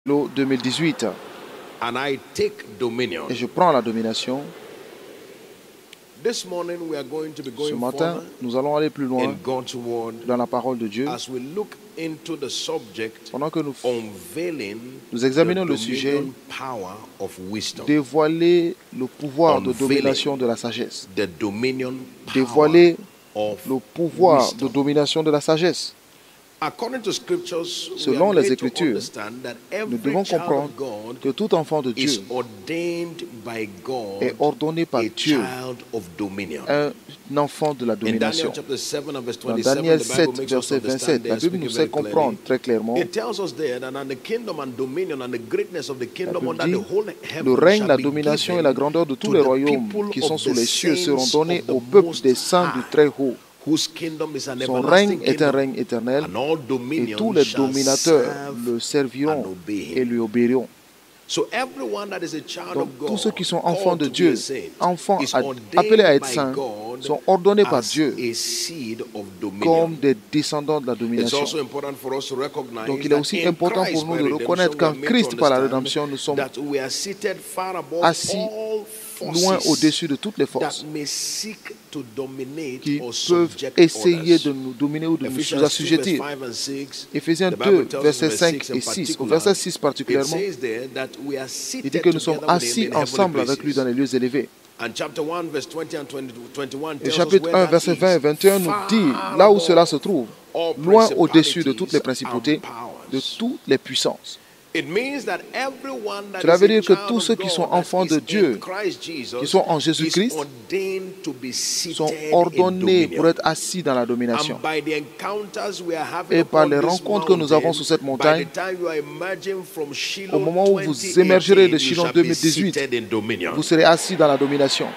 2018. And I take dominion. Et je prends la domination. This morning we are going to be Ce going matin, nous allons aller plus loin in God's word dans la parole de Dieu. as we look into the subject Pendant que nous unveiling examinons the le sujet, dominion power of wisdom. dévoiler le pouvoir de Unveiling domination de la sagesse. The dominion power Dévoiler of le pouvoir de wisdom. domination de la sagesse. According to scriptures, Selon we are les made to Écritures, understand that nous every devons child comprendre of God que tout enfant de is Dieu ordained by God est ordonné par a Dieu, child of dominion. un enfant de la In Daniel domination. chapter 7 and verse Dans 27, Daniel the 7, Bible makes us verset understand 27, la there, Bible nous speaking fait very comprendre clearly. très clairement It tells us there that the kingdom and dominion and the greatness of the kingdom Bible under dit, the whole le heaven règne, shall la be domination et given la grandeur de tous to les the royaumes people qui sont of sous the les cieux seront saints donnés of the au peuple Most des saints du High, Très-Haut. whose kingdom is an Son everlasting règne est un kingdom, règne éternel and all et dominion tous les shall dominateurs serve le and serviront obey et him. lui obéiront. So everyone that is a child Donc of God, tous ceux qui sont enfants called de to be Dieu, a saint, enfants is appelés à ordained être by saints, God sont ordonnés par as Dieu a seed of dominion. comme des descendants de la It's domination. also important for us to recognize Donc il est that aussi in important Christ, pour nous by de redemption, reconnaître we qu'en are made to Christ, par la understand rédemption, nous sommes that we are seated far above assis all loin forces au-dessus de toutes les forces that may seek to dominate qui or peuvent subject essayer others. de nous dominer ou de nous Ephesians 2, verse assujettir. 5 and 6, Éphésiens the 2, Bible tells us versets in verse 5 6 et in 6. Au particular, verset 6 it particulièrement, says there that we are il seated dit que nous sommes together with him assis in heavenly ensemble avec lui dans places. les lieux élevés. And chapter 1, verse 20 and 21 Et tells us chapitre where 1, that verset 20 et is. 21 nous dit Far là où cela se above trouve, all loin au-dessus de toutes les principalities principautés, and de powers. toutes les puissances. It means that everyone that Cela is veut a dire que child tous of ceux qui sont God that enfants de is Dieu, in Christ Jesus qui sont en is Jésus-Christ, ordained to be seated sont in ordonnés pour dominion. être assis dans la domination. And by the encounters we are having Et par upon les this rencontres que nous avons mountain, sur cette by montagne, the time you are emerging from Shiloh au moment où vous émergerez de 2018, you Shiloh shall be 2018, seated in dominion. vous serez assis dans la domination.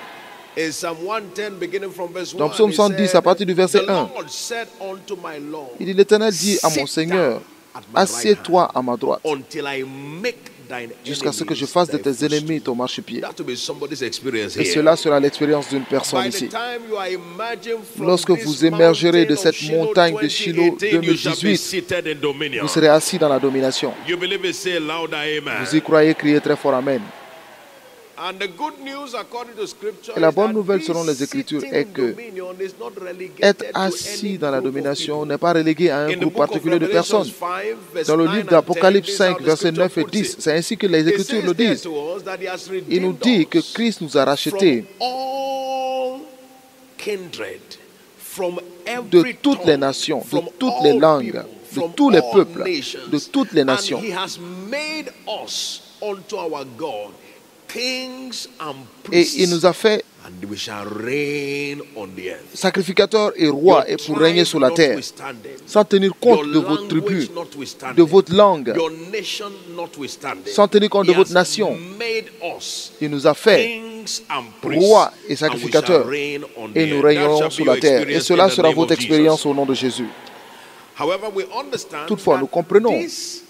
In Psalm 110, beginning from verse 1, Dans Psaume 110, à partir du verset the 1, Lord said unto my Lord, il dit, l'Éternel dit à mon sit Seigneur, down at my right assieds-toi à ma droite, hand until I make thine jusqu'à ce que je enemies fasse de thy tes ennemis footstool. ton marchepied. That will be somebody's experience Et here. cela sera l'expérience d'une personne By the ici. time you are emerging from Lorsque this vous émergerez de mountain of cette Shiloh montagne de Shiloh 2018, you shall be 2018, seated in dominion. vous serez assis dans la domination. You believe it, say louder, amen. Vous y croyez, criez très fort Amen. And the good news according to scripture Et la is bonne that nouvelle this selon les Écritures sitting est in que dominion is not relegated être to assis any dans la group of domination people. n'est pas relégué à un In the groupe book of particulier de Revelations personnes. 5, verse Dans le 9 livre and d'Apocalypse 10, 5, this is how the versets 9 et scripture 10, puts it. c'est ainsi que les It Écritures says le there disent. to us that he has Il nous redeemed dit que us Christ nous a from rachetés all kindred, from de every toutes les tongue, nations, de from toutes les all langues, people, de from tous les all peuples, nations. de toutes les nations. And he has made us unto our God kings and Et priests. il nous a fait And we shall reign on the earth. sacrificateurs et rois et pour régner sur la terre, sans tenir compte de votre tribu, de votre langue, your nation notwithstanding. sans tenir compte de He votre has nation. made us Il nous a fait kings and priests, rois et and we sacrificateurs, shall reign on the et nous earth. régnerons That shall sur be la your terre. Et experience cela in the sera name votre of expérience Jesus. au nom de Jésus. However, we understand Toutefois, nous that comprenons this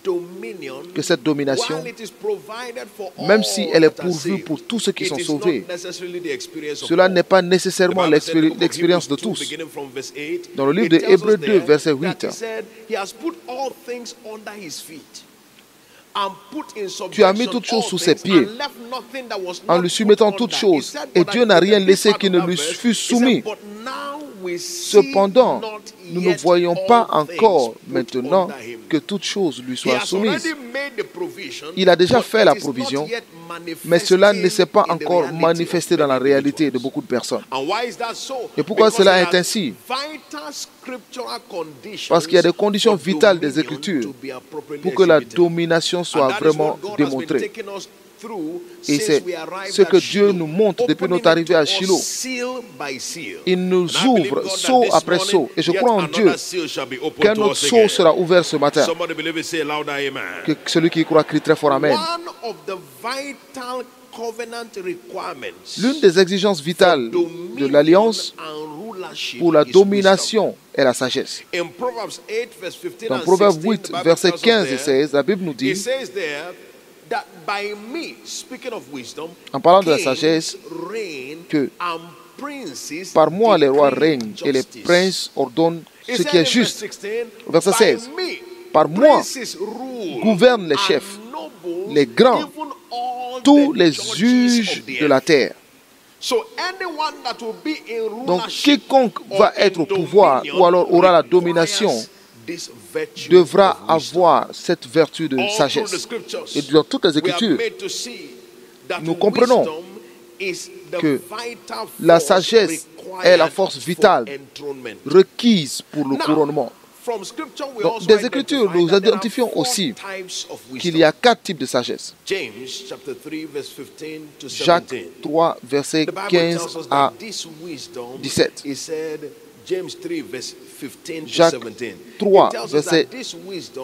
dominion, que cette domination, while it is provided for même all si elle est that are pourvue saved, pour tous ceux qui it sont is sauvés, not necessarily the experience of cela all. n'est pas nécessairement The Bible said in the book of l'expérience de Hebrews 2, tous. beginning from verse 8, Dans le livre it de tells us Hébreux 2, there verset that 8, he said, he has put all things under his feet and put in tu as mis subjection toutes choses all sous ses things pieds, and left nothing that was en not lui put soumettant under. toutes He choses. said, Et but Dieu I n'a quoted rien this laissé part qui of ne that lui verse. fût He said, soumis. but now we see Cependant, not nous ne yet voyons all pas things encore put maintenant under him. que toutes choses lui He soient has soumises. already made the provision, Il a déjà but fait it la is provision, not yet mais cela ne manifesting s'est pas in the encore reality manifesté of dans la many réalité de individuals. beaucoup de personnes. And why is that so? Et pourquoi Because cela there est are ainsi? vital scriptural conditions Parce qu'il y a des conditions for vitales des dominion Écritures to be appropriately pour que la exhibited. domination And soit that is vraiment what God has been démontrée. taking us through Et since c'est we arrived ce que at Dieu Shiloh, nous montre depuis opening notre arrivée it to à us Shiloh. seal by seal. Il nous And I believe ouvre God that saut this après morning, saut. Et je yet crois en another Dieu seal shall be opened qu'un to autre us saut again. sera ouvert ce matin. Somebody believe it, say louder, amen. Que celui qui y croit crie très fort Amen. One of the vital covenant requirements L'une des exigences vitales de l'Alliance pour la domination est la sagesse. Dans Proverbe 8, versets 15 et 16, la Bible nous dit, en parlant de la sagesse, que par moi les rois règnent et les princes ordonnent ce qui est juste. Verset 16. par moi gouvernent les chefs, les grands, tous les juges de la terre. Donc, quiconque va être au pouvoir ou alors aura la domination devra avoir cette vertu de sagesse. Et dans toutes les Écritures, nous comprenons que la sagesse est la force vitale requise pour le couronnement. Donc, des Écritures, nous identifions aussi qu'il y a 4 types de sagesse. Jacques 3, versets 15 à 17. Jacques 3, versets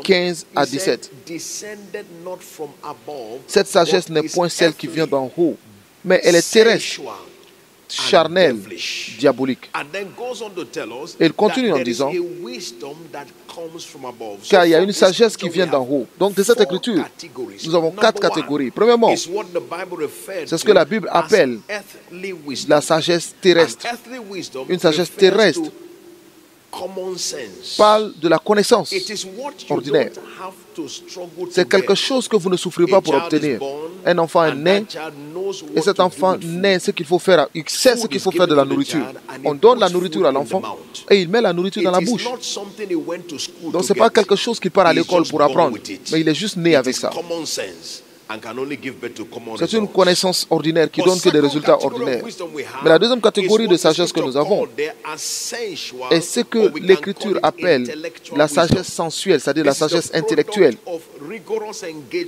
15 à 17. Cette sagesse n'est point celle qui vient d'en haut, mais elle est terrestre, charnelle, diabolique. Et il continue en disant, car il y a une sagesse qui vient d'en haut. Donc, de cette écriture, nous avons 4 catégories. Premièrement, c'est ce que la Bible appelle la sagesse terrestre. Une sagesse terrestre parle de la connaissance ordinaire. C'est quelque chose que vous ne souffrez pas pour obtenir. Un enfant est né et cet enfant naît ce qu'il faut faire. Il sait ce qu'il faut faire de la nourriture. On donne la nourriture à l'enfant et il met la nourriture dans la bouche. Donc ce n'est pas quelque chose qu'il part à l'école pour apprendre, mais il est juste né avec ça. C'est une connaissance ordinaire qui donne que des résultats ordinaires. Mais la deuxième catégorie de sagesse que nous avons est ce que l'Écriture appelle la sagesse sensuelle, c'est-à-dire la sagesse intellectuelle.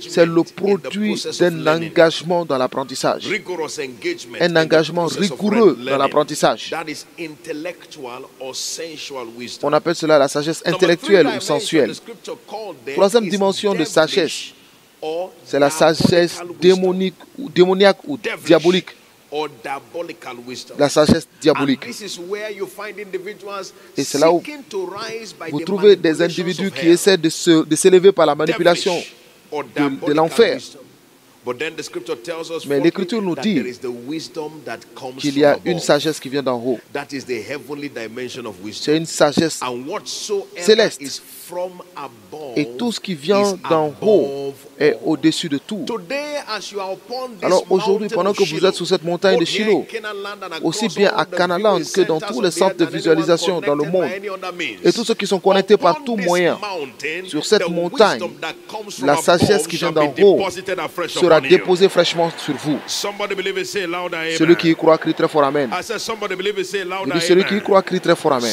C'est le produit d'un engagement dans l'apprentissage. Un engagement rigoureux dans l'apprentissage. On appelle cela la sagesse intellectuelle ou sensuelle. Troisième dimension de sagesse, c'est la sagesse démoniaque ou diabolique. La sagesse diabolique. Et c'est là où vous trouvez des individus qui essaient de s'élever par la manipulation de l'enfer. Mais l'Écriture nous dit qu'il y a une sagesse qui vient d'en haut. C'est une sagesse céleste. Et tout ce qui vient d'en haut est au-dessus de tout. Alors aujourd'hui, pendant que vous êtes sur cette montagne de Shiloh, aussi bien à Canaanland que dans tous les centres de visualisation dans le monde, et tous ceux qui sont connectés par tout moyen, sur cette montagne, la sagesse qui vient d'en haut sera déposée fraîchement sur vous. Celui qui y croit crie très fort Amen. Je dis, celui qui y croit crie très fort Amen.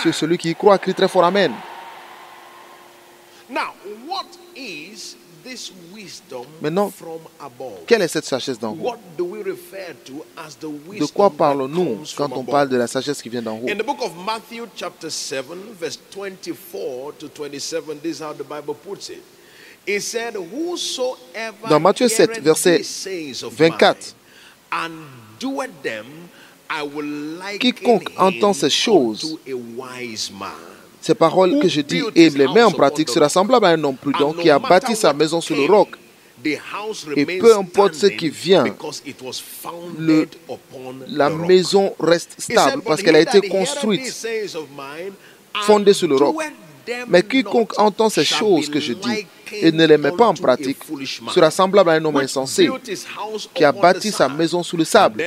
C'est celui qui y croit crie très fort Amen. Maintenant, quelle est cette sagesse d'en haut? De quoi parlons-nous quand on parle de la sagesse qui vient d'en haut? Dans Matthieu 7, verset 24, quiconque entend ces choses, ces paroles que je dis et les met en pratique sera semblable à un homme prudent qui a bâti sa maison sur le roc. Et peu importe ce qui vient, la maison reste stable parce qu'elle a été construite, fondée sur le roc. Mais quiconque entend ces choses que je dis et ne les met pas en pratique sera semblable à un homme insensé qui a bâti sa maison sous le sable.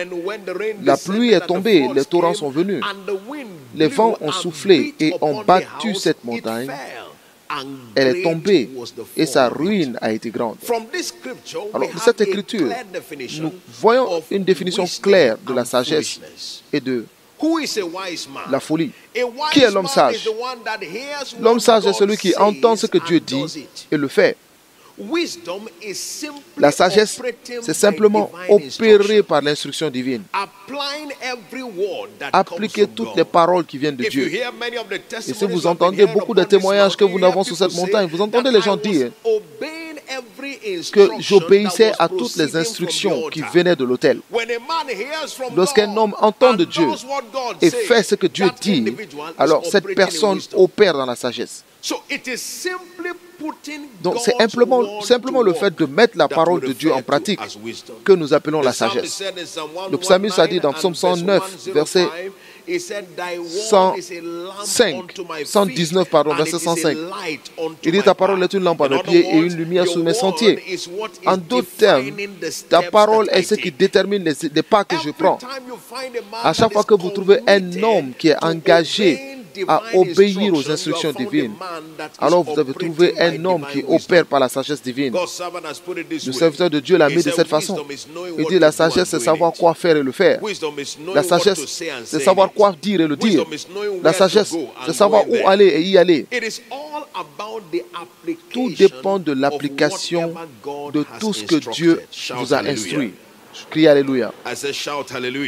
La pluie est tombée, les torrents sont venus, les vents ont soufflé et ont battu cette montagne. Elle est tombée et sa ruine a été grande. Alors, de cette écriture, nous voyons une définition claire de la sagesse et de la folie. Qui est l'homme sage? L'homme sage est celui qui entend ce que Dieu dit et le fait. La sagesse, c'est simplement opérer par l'instruction divine. Appliquer toutes les paroles qui viennent de Dieu. Et si vous entendez beaucoup de témoignages que nous avons sur cette montagne, vous entendez les gens dire que j'obéissais à toutes les instructions qui venaient de l'autel. Lorsqu'un homme entend de Dieu et fait ce que Dieu dit, alors cette personne opère dans la sagesse. Donc c'est simplement le fait de mettre la parole de Dieu en pratique que nous appelons la sagesse. Le psalmiste a dit dans Psaume 109, verset 119, verset 105. Il dit, ta parole est une lampe à mes pieds et une lumière sur mes sentiers. En d'autres termes, ta parole est ce qui détermine les pas que je prends. À chaque fois que vous trouvez un homme qui est engagé à obéir aux instructions divines, alors vous avez trouvé un homme qui opère par la sagesse divine. Le serviteur de Dieu l'a mis de cette façon. Il dit, la sagesse, c'est savoir quoi faire et le faire. La sagesse, c'est savoir quoi dire et le dire. La sagesse, c'est savoir où aller et y aller. Tout dépend de l'application de tout ce que Dieu vous a instruit. Criez Alléluia.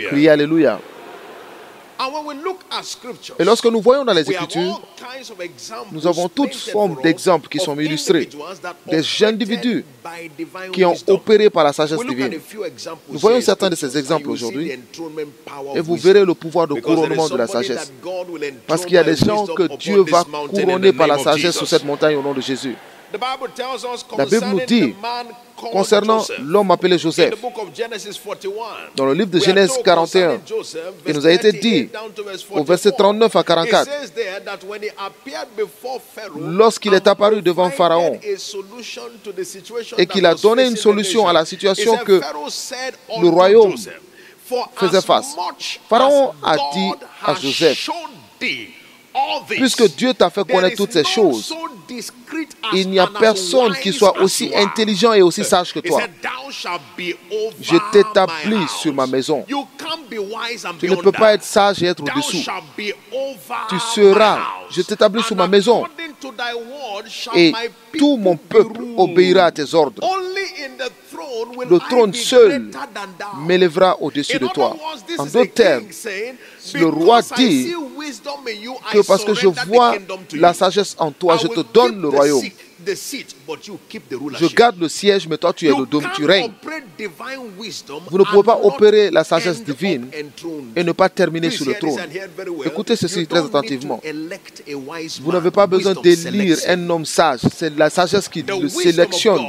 Criez Alléluia. Et lorsque nous voyons dans les Écritures, nous avons toutes formes d'exemples qui sont illustrés. Des individus qui ont opéré par la sagesse divine. Nous voyons certains de ces exemples aujourd'hui et vous verrez le pouvoir de couronnement de la sagesse. Parce qu'il y a des gens que Dieu va couronner par la sagesse sur cette montagne au nom de Jésus. La Bible nous dit concernant l'homme appelé Joseph, dans le livre de Genèse 41, il nous a été dit au verset 39 à 44, lorsqu'il est apparu devant Pharaon et qu'il a donné une solution à la situation que le royaume faisait face, Pharaon a dit à Joseph, puisque Dieu t'a fait connaître toutes ces choses, il n'y a personne qui soit aussi intelligent et aussi sage que toi. Je t'établis sur ma maison. Tu ne peux pas être sage et être au-dessous. Tu seras, je t'établis sur ma maison. Et tout mon peuple obéira à tes ordres. Le trône seul m'élèvera au-dessus de toi. En d'autres termes, le roi dit que parce que je vois la sagesse en toi, je te donne le royaume. Je garde le siège, mais toi tu es le dôme, tu règnes. Vous ne pouvez pas opérer la sagesse divine et ne pas terminer sur le trône. Écoutez ceci très attentivement. Vous n'avez pas besoin d'élire un homme sage. C'est la sagesse qui le sélectionne.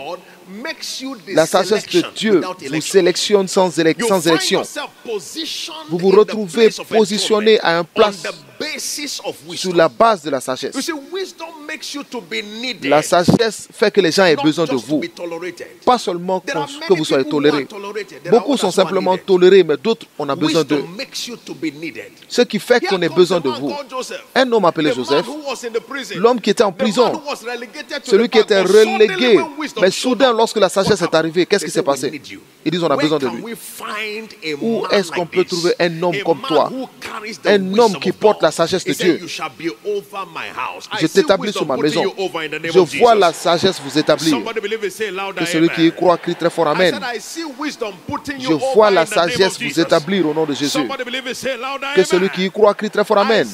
La sagesse de Dieu vous sélectionne sans élection. Vous vous retrouvez positionné à un place sur la base de la sagesse. La sagesse fait que les gens aient besoin de vous. Pas seulement que vous soyez tolérés. Beaucoup sont simplement tolérés, mais d'autres, on a besoin d'eux. Ce qui fait qu'on ait besoin de vous. Un homme appelé Joseph, l'homme qui était en prison, celui qui était relégué, mais soudain, lorsque la sagesse est arrivée, qu'est-ce qui s'est passé? Ils disent, on a besoin de lui. Où est-ce qu'on peut trouver un homme comme toi? Un homme qui porte la sagesse de Dieu. Je t'établis sur ma maison. Je vois la sagesse vous établir. Que celui qui y croit crie très fort Amen. Je vois la sagesse vous établir au nom de Jésus. Que celui qui y croit crie très fort Amen.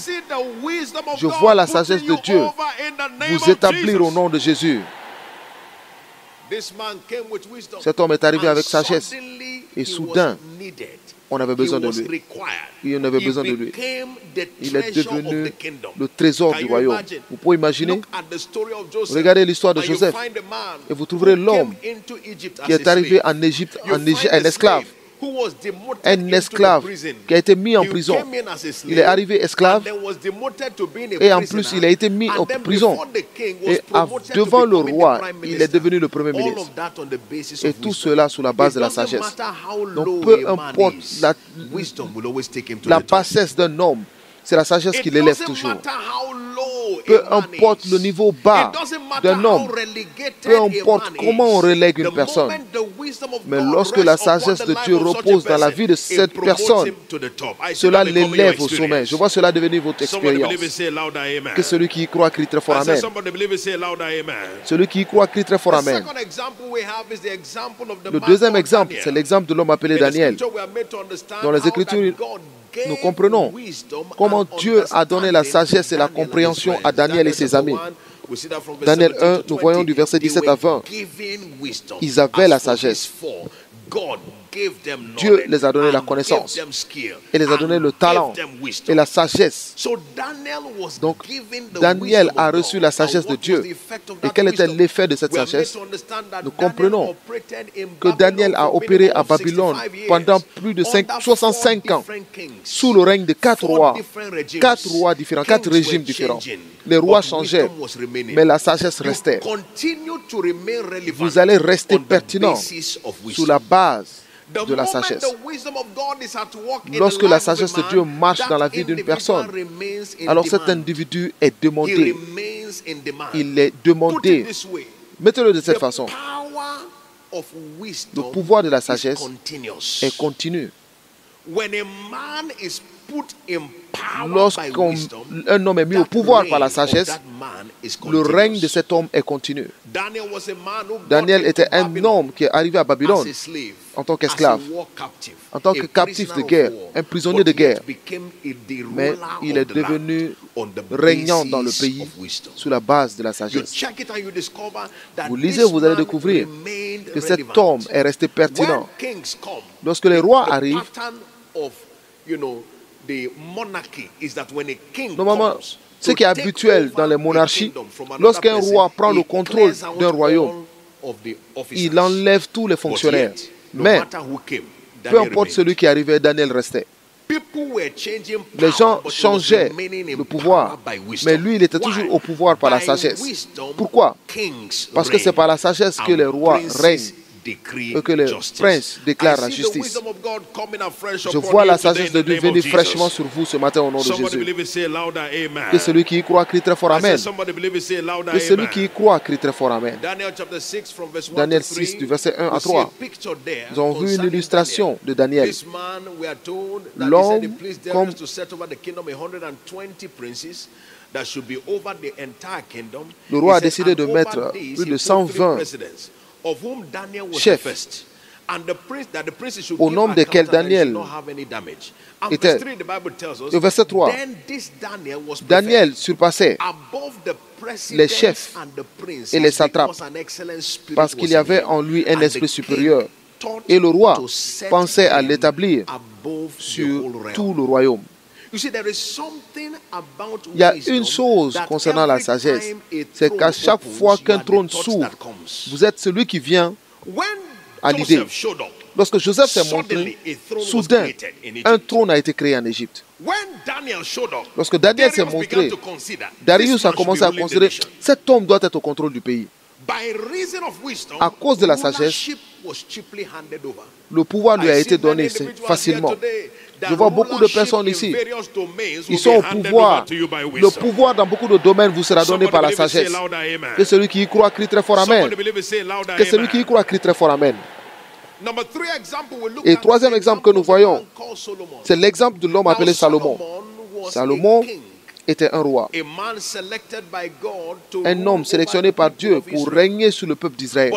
Je vois la sagesse de Dieu vous établir au nom de Jésus. Cet homme est arrivé avec sagesse et soudain, on avait besoin de lui. Il en avait besoin de lui. Il est devenu le trésor du royaume. Vous pouvez imaginer? Regardez l'histoire de Joseph et vous trouverez l'homme qui est arrivé en Égypte, un esclave. Un esclave qui a été mis en prison. Il est arrivé esclave et en plus il a été mis en prison. Et devant le roi, il est devenu le premier ministre. Et tout cela sous la base de la sagesse. Donc peu importe la bassesse d'un homme, c'est la sagesse qui l'élève toujours. Peu importe le niveau bas d'un homme, peu importe comment on relègue une personne, mais lorsque la sagesse de Dieu repose dans la vie de cette personne, cela l'élève au sommet. Je vois cela devenir votre expérience. Que celui qui y croit crie très fort Amen. Celui qui y croit crie très fort Amen. Le deuxième exemple, c'est l'exemple de l'homme appelé Daniel. Dans les Écritures, nous comprenons comment Dieu a donné la sagesse et la compréhension à Daniel et ses amis. Daniel 1, nous voyons du verset 17 à 20. Ils avaient la sagesse. Dieu les a donné la connaissance et les a donné le talent et la sagesse. Donc, Daniel a reçu la sagesse de Dieu. Et quel était l'effet de cette sagesse? Nous comprenons que Daniel a opéré à Babylone pendant plus de 65 ans sous le règne de 4 rois. 4 rois différents, 4 régimes différents. Les rois changeaient, mais la sagesse restait. Vous allez rester pertinent sous la base de la sagesse. Lorsque la sagesse de Dieu marche dans la vie d'une personne, alors cet individu est demandé. Il est demandé. Mettez-le de cette façon. Le pouvoir de la sagesse est continu. Lorsqu'un homme est mis au pouvoir par la sagesse, le règne de cet homme est continu. Daniel était un homme qui est arrivé à Babylone en tant qu'esclave, en tant que captif de guerre, un prisonnier de guerre. Mais il est devenu régnant dans le pays sous la base de la sagesse. Vous lisez, vous allez découvrir que cet homme est resté pertinent. Lorsque les rois arrivent, normalement, ce qui est habituel dans les monarchies, lorsqu'un roi prend le contrôle d'un royaume, il enlève tous les fonctionnaires. Mais, peu importe celui qui arrivait, Daniel restait. Les gens changeaient le pouvoir, mais lui, il était toujours au pouvoir par la sagesse. Pourquoi? Parce que c'est par la sagesse que les rois règnent et que les princes déclarent la justice. Je vois la sagesse de Dieu venir fraîchement sur vous ce matin au nom de Jésus. Que celui qui y croit crie très fort Amen. Que celui qui y croit crie très fort Amen. Daniel 6 du verset 1 à 3. Nous avons vu une illustration de Daniel. L'homme comme le roi a décidé de mettre plus de 120 chefs au nom desquels Daniel était. Au verset 3, Daniel surpassait les chefs et les satrapes parce qu'il y avait en lui un esprit supérieur. Et le roi pensait à l'établir sur tout le royaume. Il y a une chose concernant la sagesse, c'est qu'à chaque fois qu'un trône s'ouvre, vous êtes celui qui vient à l'idée. Lorsque Joseph s'est montré, soudain, un trône a été créé en Égypte. Lorsque Daniel s'est montré, Darius a commencé à considérer que cet homme doit être au contrôle du pays. À cause de la sagesse, le pouvoir lui a été donné facilement. Je vois beaucoup de personnes ici. Ils sont au pouvoir. Le pouvoir dans beaucoup de domaines vous sera donné par la sagesse. Que celui qui y croit crie très fort Amen. Que celui qui y croit crie très fort Amen. Et troisième exemple que nous voyons, c'est l'exemple de l'homme appelé Salomon. Salomon était un roi, un homme sélectionné par Dieu pour régner sur le peuple d'Israël.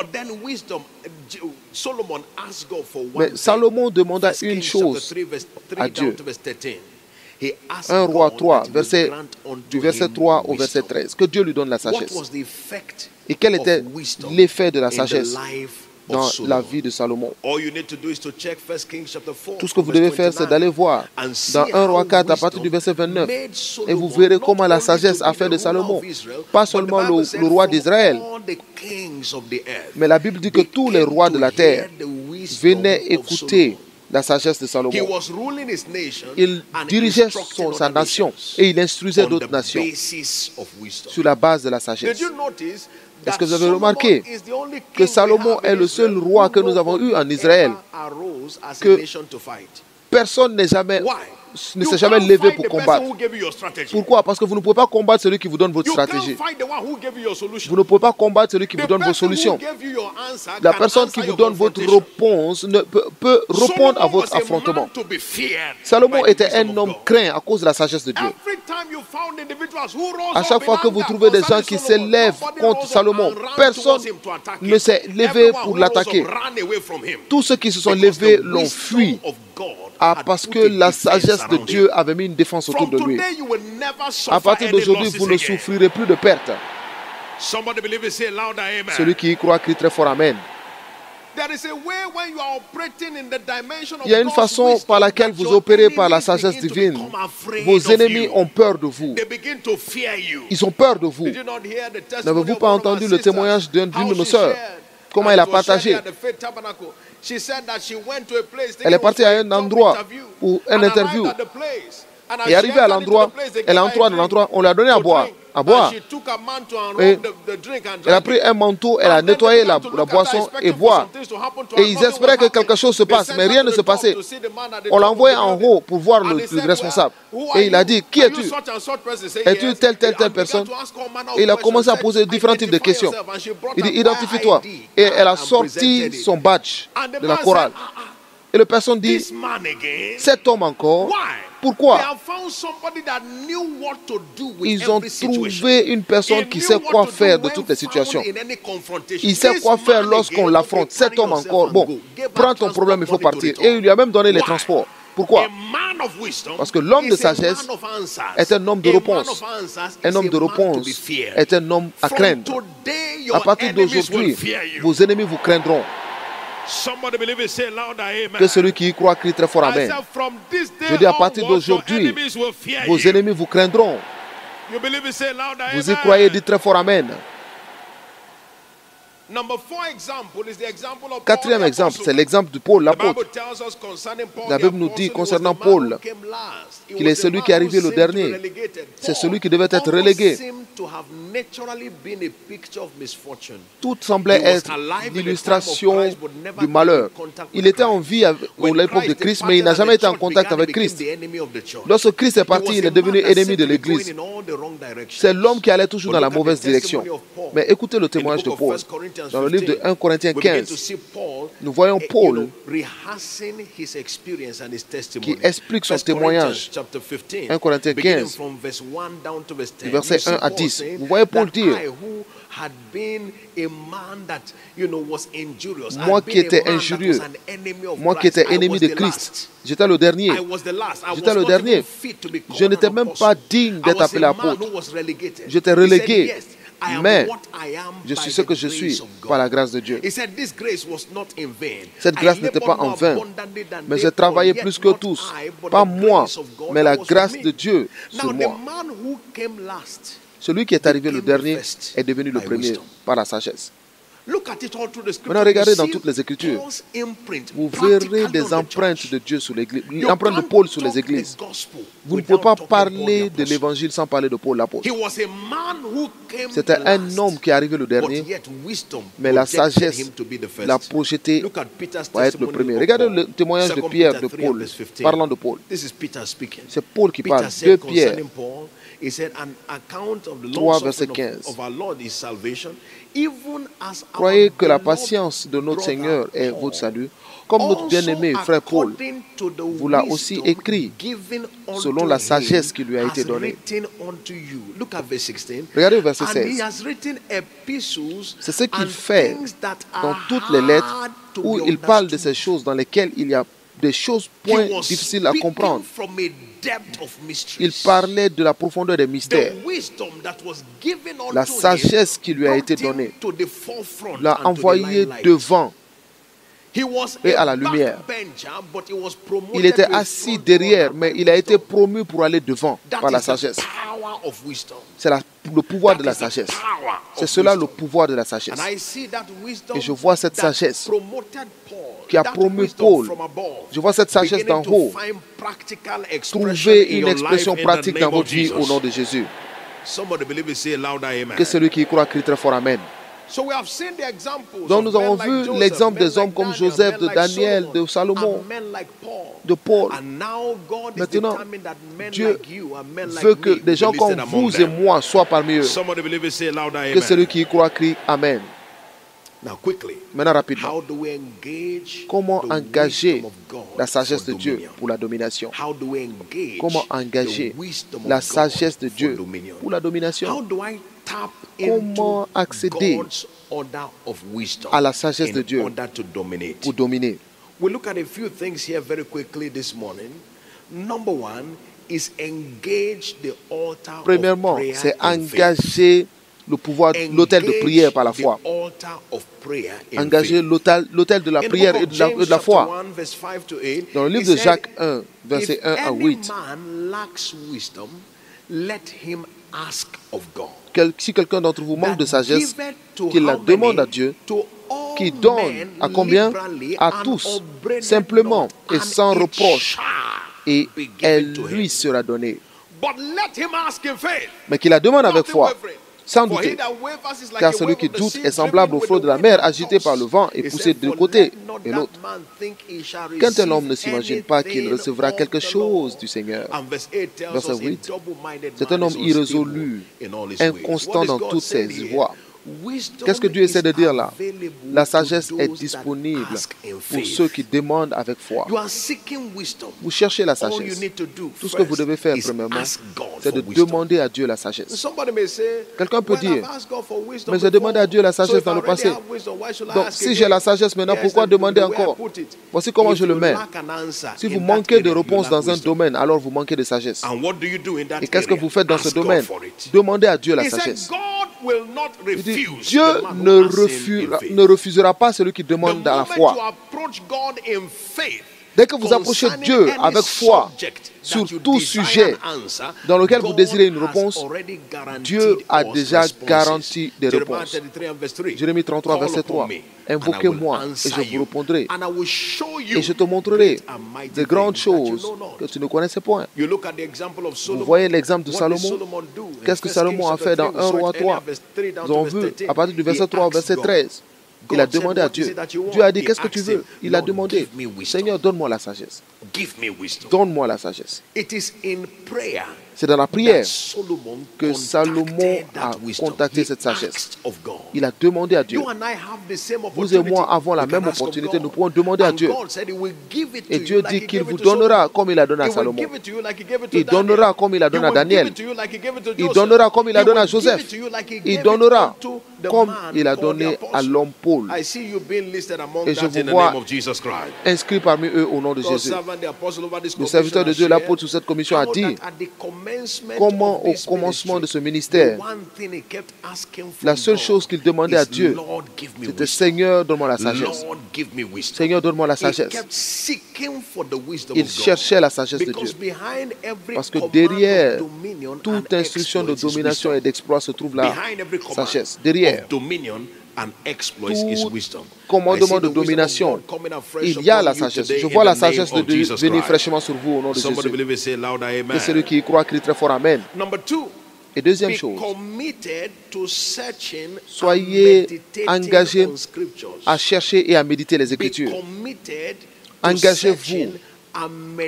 Mais Salomon demanda une chose à Dieu. 1 Roi 3, du verset 3 au verset 13, que Dieu lui donne la sagesse. Et quel était l'effet de la sagesse dans la vie de Salomon? Tout ce que vous devez faire, c'est d'aller voir dans 1 Roi 4 à partir du verset 29 et vous verrez comment la sagesse a fait de Salomon, pas seulement le roi d'Israël, mais la Bible dit que tous les rois de la terre venaient écouter la sagesse de Salomon. Il dirigeait sa nation et il instruisait d'autres nations sur la base de la sagesse. Est-ce que vous avez remarqué que Salomon est le seul roi que nous avons eu en Israël que personne ne s'est jamais levé pour combattre? Pourquoi? Parce que vous ne pouvez pas combattre celui qui vous donne votre stratégie. Vous ne pouvez pas combattre celui qui vous donne vos solutions. La personne qui vous donne votre réponse peut répondre à votre affrontement. Salomon était un homme craint à cause de la sagesse de Dieu. À chaque fois que vous trouvez des gens qui s'élèvent contre Salomon, personne ne s'est levé pour l'attaquer. Tous ceux qui se sont levés l'ont fui. Parce que la sagesse de Dieu avait mis une défense autour de lui. À partir d'aujourd'hui, vous ne souffrirez plus de perte. Celui qui y croit crie très fort Amen. Il y a une façon par laquelle vous opérez par la sagesse divine. Vos ennemis ont peur de vous. Ils ont peur de vous. N'avez-vous pas entendu le témoignage d'une de nos sœurs? Comment elle a partagé? Elle est partie à un endroit pour une interview. Et arrivée à l'endroit, elle est entrée dans l'endroit, on lui a donné à boire. Et elle a pris un manteau, elle a nettoyé la boisson et boire. Et ils espéraient que quelque chose se passe, mais rien ne se passait. On l'a envoyé en haut pour voir le responsable. Et il a dit, qui es-tu? Es-tu telle personne? Et il a commencé à poser différents types de questions. Il dit, identifie-toi. Et elle a sorti son badge de la chorale. Et la personne dit, cet homme encore, pourquoi? Ils ont trouvé une personne qui sait quoi faire de toutes les situations. Il sait quoi faire lorsqu'on l'affronte. Cet homme encore, bon, prends ton problème, il faut partir. Et il lui a même donné les transports. Pourquoi? Parce que l'homme de sagesse est un homme de réponse. Un homme de réponse est un homme à craindre. À partir d'aujourd'hui, vos ennemis vous craindront. Que celui qui y croit crie très fort Amen. Je dis à partir d'aujourd'hui, vos ennemis vous craindront. Vous y croyez, dites très fort Amen. Quatrième exemple, c'est l'exemple de Paul, l'apôtre. La Bible nous dit concernant Paul qu'il est celui qui est arrivé le dernier. C'est celui qui devait être relégué. Tout semblait être l'illustration du malheur. Il était en vie à l'époque de Christ, mais il n'a jamais été en contact avec Christ. Lorsque Christ est parti, il est devenu ennemi de l'Église. C'est l'homme qui allait toujours dans la mauvaise direction. Mais écoutez le témoignage de Paul. Dans le livre de 1 Corinthiens 15, nous voyons Paul qui explique son témoignage. 1 Corinthiens 15, du verset 1 à 10. Vous voyez Paul dire, moi qui étais injurieux, moi qui étais ennemi de Christ, j'étais le dernier. J'étais le dernier. Je n'étais même pas digne d'être appelé apôtre. J'étais relégué. Mais je suis ce que je suis par la grâce de Dieu. Cette grâce n'était pas en vain, mais j'ai travaillé plus que tous. Pas moi, mais la grâce de Dieu sur moi. Celui qui est arrivé le dernier est devenu le premier par la sagesse. Maintenant, regardez dans toutes les Écritures. Vous verrez des empreintes de Dieu sur l'Église, l'empreinte de Paul sur les églises. Vous ne pouvez pas parler de l'Évangile sans parler de Paul l'apôtre. C'était un homme qui est arrivé le dernier, mais la sagesse l'a projeté pour être le premier. Regardez le témoignage de Pierre de Paul, parlant de Paul. C'est Paul qui parle, 2 Pierre. 3, verset 15. Croyez que la patience de notre Seigneur est votre salut, comme notre bien-aimé frère Paul vous l'a aussi écrit, selon la sagesse qui lui a été donnée. Regardez au verset 16. C'est ce qu'il fait dans toutes les lettres où il parle de ces choses dans lesquelles il y a des choses point difficiles à comprendre. Il parlait de la profondeur des mystères. La sagesse qui lui a été donnée l'a envoyé devant et à la lumière. Il était assis derrière, mais il a été promu pour aller devant par la sagesse. C'est le pouvoir de la sagesse. C'est cela le pouvoir de la sagesse. Et je vois cette sagesse qui a promu Paul. Je vois cette sagesse d'en haut trouver une expression pratique dans votre vie au nom de Jésus. Que celui qui y croit crie très fort Amen. Donc nous avons vu l'exemple des hommes comme Joseph, de Daniel, de Salomon, de Paul. Maintenant, Dieu veut que des gens comme vous et moi soient parmi eux. Que celui qui y croit crie Amen. Maintenant rapidement, comment engager la sagesse de Dieu pour la domination? Comment engager la sagesse de Dieu pour la domination? Comment accéder à la sagesse de Dieu pour dominer? Premièrement, c'est engager le pouvoir, l'autel de prière par la foi. Engager l'autel de la prière et de la foi. Dans le livre de Jacques 1, verset 1 à 8, si quelqu'un d'entre vous manque de sagesse, qu'il la demande à Dieu, qui donne à combien? À tous, simplement et sans reproche, et elle lui sera donnée. Mais qu'il la demande avec foi, sans douter, car celui qui doute est semblable au flot de la mer agité par le vent et poussé de côté et l'autre. Qu'un tel homme ne s'imagine pas qu'il recevra quelque chose du Seigneur. Verset 8, c'est un homme irrésolu, inconstant dans toutes ses voies. Qu'est-ce que Dieu essaie de dire là? La sagesse est disponible pour ceux qui demandent avec foi. Vous cherchez la sagesse. Tout ce que vous devez faire, premièrement, c'est de demander à Dieu la sagesse. Quelqu'un peut dire, mais j'ai demandé à Dieu la sagesse dans le passé. Donc, si j'ai la sagesse maintenant, pourquoi demander encore? Voici comment je le mets. Si vous manquez de réponse dans un domaine, alors vous manquez de sagesse. Et qu'est-ce que vous faites dans ce domaine? Demandez à Dieu la sagesse. Il dit, Dieu ne refusera pas celui qui demande dans la foi. Dès que vous approchez Dieu avec foi sur tout sujet dans lequel vous désirez une réponse, Dieu a déjà garanti des réponses. Jérémie 33, verset 3. Invoquez-moi et je vous répondrai. Et je te montrerai de grandes choses que tu ne connaissais point. Vous voyez l'exemple de Salomon. Qu'est-ce que Salomon a fait dans 1 Roi 3? Nous avons vu à partir du verset 3 au verset 13. Il a demandé à Dieu. Dieu a dit, qu'est-ce que tu veux? Il a demandé, Seigneur, donne-moi la sagesse. Donne-moi la sagesse. C'est dans la prière que Salomon a contacté cette sagesse. Il a demandé à Dieu. Vous et moi avons la même opportunité. Nous pouvons demander à Dieu. Et Dieu dit qu'il vous donnera comme il a donné à Salomon. Il donnera comme il a donné à Daniel. Il donnera comme il a donné à Joseph. Il donnera comme il a donné à l'homme Paul. Et je vous vois inscrit parmi eux au nom de Jésus. Le serviteur de Dieu, l'apôtre sous cette commission, a dit comment au commencement de ce ministère, la seule chose qu'il demandait à Dieu, c'était Seigneur, donne-moi la sagesse. Seigneur, donne-moi la sagesse. Il cherchait la sagesse de Dieu. Parce que derrière toute instruction de domination et d'exploit se trouve la sagesse. Derrière tout commandement de domination, il y a la sagesse. Je vois la sagesse de Dieu venir fraîchement sur vous au nom de Jésus. Que celui qui y croit crie très fort Amen. Et deuxième chose, soyez engagés à chercher et à méditer les Écritures. Engagez-vous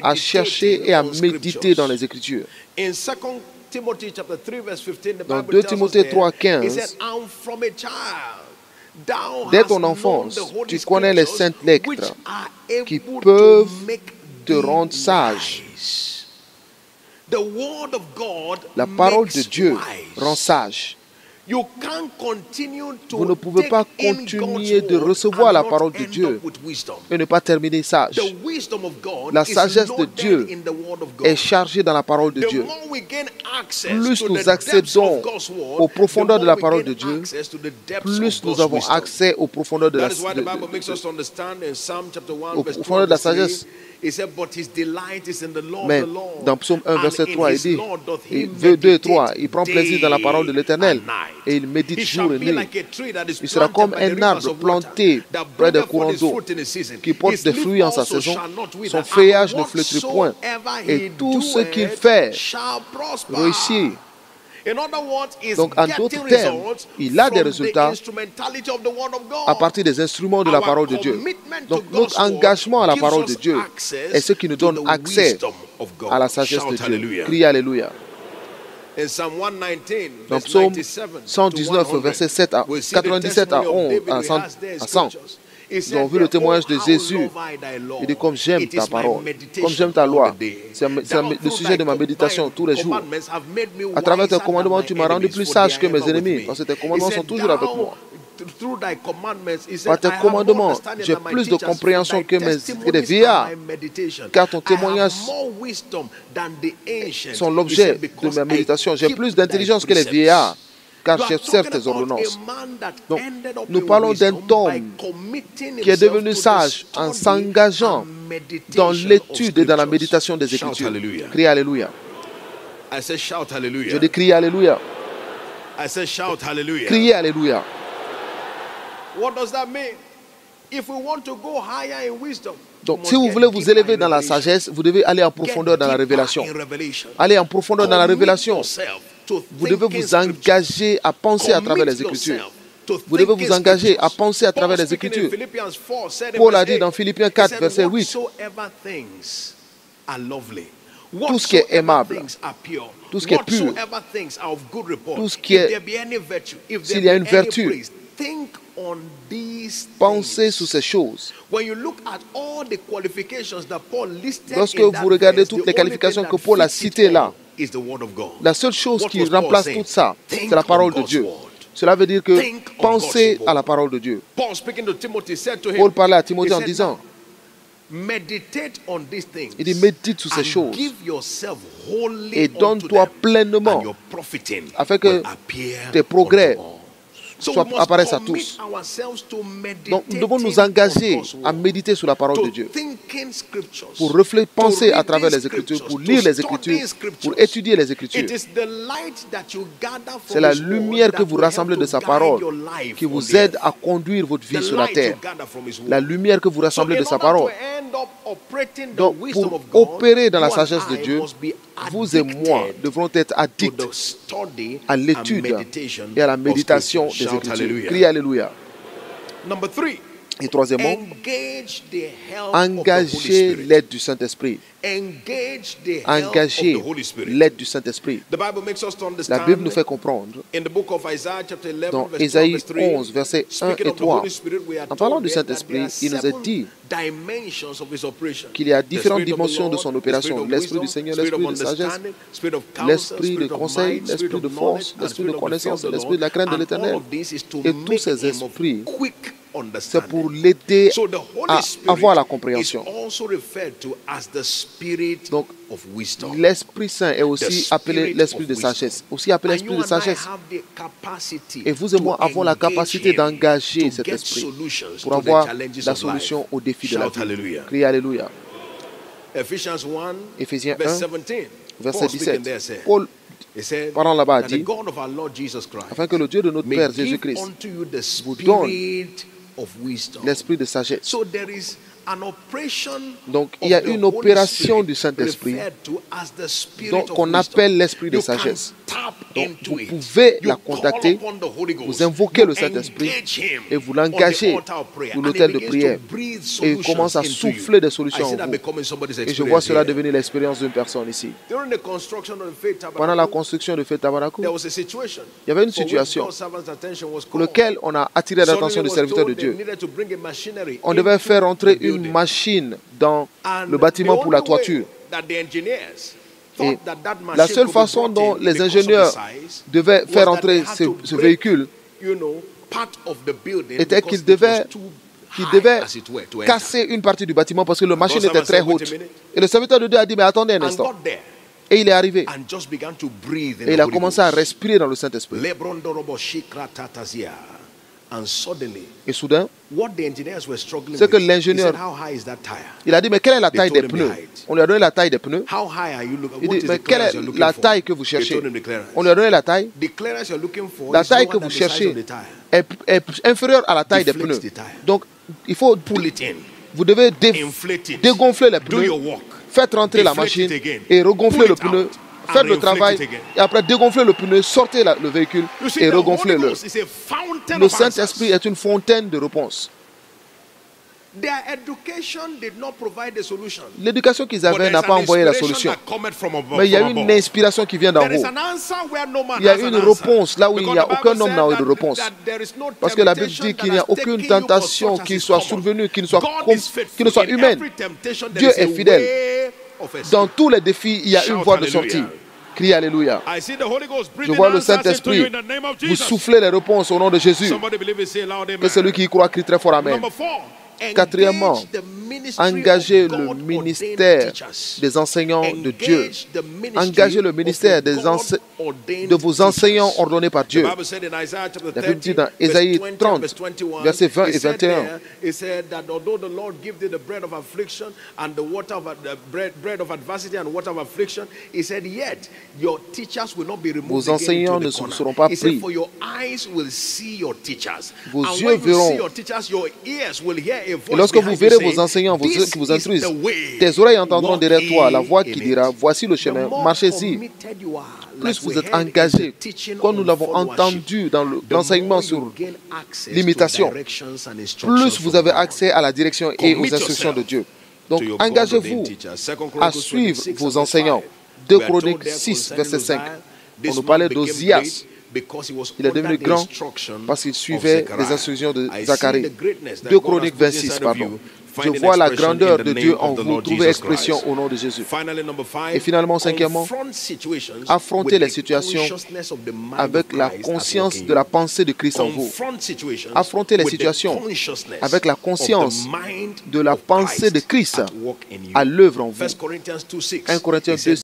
à chercher et à méditer dans les Écritures. Dans 2 Timothée 3, 15, dès ton enfance, tu connais les saintes lettres qui peuvent te rendre sage. La parole de Dieu rend sage. Vous ne pouvez pas continuer de recevoir la parole de Dieu et ne pas terminer sage. La sagesse de Dieu est chargée dans la parole de Dieu. Plus nous accédons aux profondeurs de la parole de Dieu, plus nous avons accès aux profondeurs de la sagesse. Mais dans Psaume 1, verset 3, il dit, 2 et 3, il prend plaisir dans la parole de l'Éternel et il médite jour et nuit. Il sera comme un arbre planté près des courants d'eau qui porte des fruits en sa saison. Son feuillage ne flétrit point et tout ce qu'il fait réussit. Donc, en d'autres termes, il a des résultats à partir des instruments de la parole de Dieu. Donc, notre engagement à la parole de Dieu est ce qui nous donne accès à la sagesse de Dieu. Criez Alléluia. Dans Psaume 119, verset 97 à 100, nous avons vu le témoignage de Jésus. Il dit, comme j'aime ta parole, comme j'aime ta loi. C'est le sujet de ma méditation tous les jours. À travers tes commandements, tu m'as rendu plus sage que mes ennemis, parce que tes commandements sont toujours avec moi. Par tes commandements, j'ai plus de compréhension que des vieillards, car ton témoignage sont l'objet de ma méditation. J'ai plus d'intelligence que les vieillards, car j'observe tes ordonnances. Donc, nous parlons d'un homme qui est devenu sage en s'engageant dans l'étude et dans la méditation des Écritures. Criez Alléluia. Je dis criez Alléluia. Criez Alléluia. Donc, si vous voulez vous élever dans la sagesse, vous devez aller en profondeur dans la révélation. Allez en profondeur dans la révélation. Vous devez vous engager à penser à travers les Écritures. Vous devez vous engager à penser à travers les Écritures. Paul a dit dans Philippiens 4, verset 8, tout ce qui est aimable, tout ce qui est pur, tout ce qui est, s'il y a une vertu, pensez sur ces choses. Lorsque vous regardez toutes les qualifications que Paul a citées là, la seule chose qui remplace tout ça, c'est la parole de Dieu. Cela veut dire que pensez à la parole de Dieu. Paul parlait à Timothée en disant, il dit médite sur ces choses et donne-toi pleinement afin que tes progrès apparaissent à tous. Donc nous devons nous engager à méditer sur la parole de Dieu, pour penser à travers les Écritures, pour lire les Écritures, pour étudier les Écritures. C'est la lumière que vous rassemblez de sa parole qui vous aide à conduire votre vie sur la terre. La lumière que vous rassemblez de sa parole. Donc pour opérer dans la sagesse de Dieu, vous et moi devrons être addicts à l'étude et à la méditation des Écritures. Criez Alléluia. Et troisièmement, engagez l'aide du Saint-Esprit. Engagez l'aide du Saint-Esprit. La Bible nous fait comprendre dans Ésaïe 11, versets 1 et 3, en parlant du Saint-Esprit, il nous est dit qu'il y a différentes dimensions de son opération. L'Esprit du Seigneur, l'Esprit de sagesse, l'Esprit de conseil, l'Esprit de force, l'Esprit de connaissance, l'Esprit de la crainte de l'Éternel. Et tous ces esprits, c'est pour l'aider à avoir la compréhension. Donc, l'Esprit Saint est aussi appelé l'Esprit de sagesse. Aussi appelé l'Esprit de sagesse. Et vous et moi avons la capacité d'engager cet esprit pour avoir la solution aux défis de la vie. Criez Alléluia. Éphésiens 1, verset 17. Paul, parlant là-bas, a dit, afin que le Dieu de notre Père Jésus-Christ vous donne l'esprit de sagesse. Donc, il y a une opération du Saint-Esprit qu'on appelle l'esprit de sagesse. Donc, vous pouvez la contacter, vous invoquez le Saint-Esprit et vous l'engagez sur l'autel de prière. Et il commence à souffler des solutions en vous. Et je vois cela devenir l'expérience d'une personne ici. Pendant la construction de Faith Tabernacle, il y avait une situation pour laquelle on a attiré l'attention du serviteur de Dieu. On devait faire entrer une machine dans le bâtiment pour la toiture. Et la seule façon dont les ingénieurs devaient faire entrer ce véhicule était qu'ils devaient casser une partie du bâtiment parce que la machine était très haute. Et le serviteur de Dieu a dit, mais attendez un instant. Et il est arrivé. Et il a commencé à respirer dans le Saint-Esprit. Et soudain, ce que l'ingénieur, il a dit, mais quelle est la taille des pneus? On lui a donné la taille des pneus. Il dit, mais quelle est la taille que vous cherchez? On lui a donné la taille. La taille que vous cherchez est inférieure à la taille des pneus. Donc, il faut, vous devez dégonfler les pneus, faites rentrer la machine et regonfler le pneu. Faites le travail et après dégonfler le pneu, sortez le véhicule et regonflez-le. Le Saint-Esprit est une fontaine de réponses. L'éducation qu'ils avaient n'a pas envoyé la solution. Mais il y a une inspiration qui vient d'en haut. Il y a une réponse là où il n'y a aucun homme n'a eu de réponse. Parce que la Bible dit qu'il n'y a aucune tentation qui soit survenue, qui ne soit humaine. Dieu est fidèle. Dans tous les défis, il y a une voie de sortie. Criez Alléluia. Je vois le Saint-Esprit. Vous soufflez les réponses au nom de Jésus. Que celui qui y croit crie très fort Amen. Quatrièmement, engagez le ministère des enseignants de Dieu. Engagez le ministère de vos enseignants ordonnés par Dieu. La Bible dit dans Ésaïe 30, versets 20 et 21, vos enseignants ne seront pas pris. Vos yeux verront. Et lorsque vous verrez vos enseignants, vos yeux qui vous instruisent, tes oreilles entendront derrière toi la voix qui dira, voici le chemin, marchez-y. Plus vous êtes engagé, comme nous l'avons entendu dans l'enseignement sur l'imitation, plus vous avez accès à la direction et aux instructions de Dieu. Donc, engagez-vous à suivre vos enseignants. 2 Chroniques 6, verset 5. On nous parlait d'Ozias. Il est devenu grand parce qu'il suivait les instructions de Zacharie. 2 Chroniques 26, pardon. Je vois la grandeur de Dieu en vous. Trouvez expression au nom de Jésus. Et finalement, cinquièmement, affrontez les situations avec la conscience de la pensée de Christ en vous. Affrontez les situations avec la conscience de la pensée de Christ à l'œuvre en vous. 1 Corinthiens 2,